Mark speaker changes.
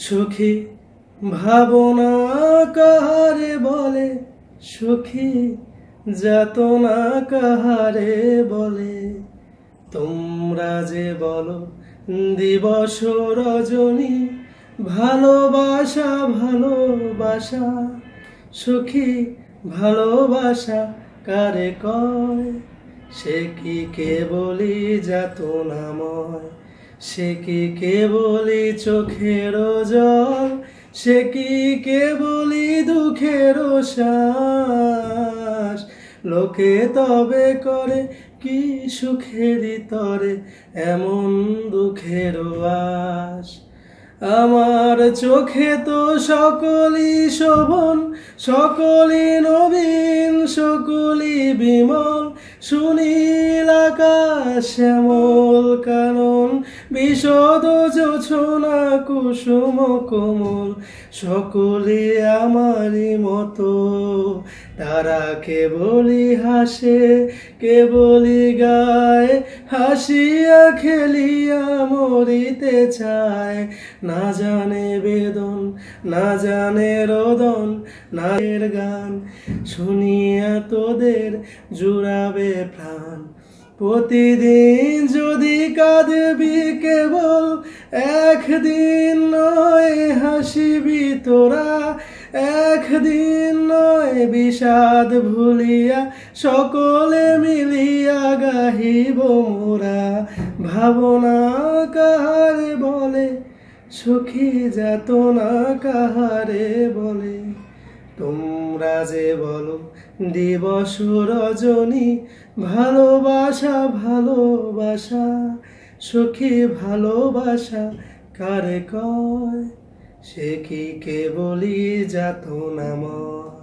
Speaker 1: সুখী ভাবনা কাহারে বলে, সুখী যাতনা কাহারে বলে। তোমরা যে বলো দিবস রজনী, ভালোবাসা ভালোবাসা, সুখী ভালোবাসা কারে কয়? সে কি কেবলই যাতনাময়, সে কি কেবলই চোখের জল, সে কি কেবলই দুঃখের শ্বাস। লোকে তবে করে কি সুখের তরে এমন দুঃখের আশ। আমার চোখে তো সকলই শোভন, সকলই নবীন, সকলই বিমল, সুনীল আকাশ শ্যামল কানন, বিশদ জোছনা কুসুম কোমল, সকলে আমারই মতো। তারা কেবলই হাসে, কেবলই গায়, হাসিয়া খেলিয়া মরিতে চায়। না জানে বেদন, না জানে রোদন, না এর গান শুনিয়া তোদের জুড়াবে প্রাণ। প্রতিদিন যদি কাঁদবি কেবল, একদিন নয় হাসিবি তোরা, একদিন নয় বিষাদ ভুলিয়া সকলে মিলিয়া গাহিব মোরা। ভাবনা কাহারে বলে, সুখী যাতনা কাহারে বলে। তোমরা যে বলো দিবস রজনী, ভালোবাসা ভালোবাসা, সুখী ভালোবাসা কারে কয়? সে কি কেবলই যাতনাময়।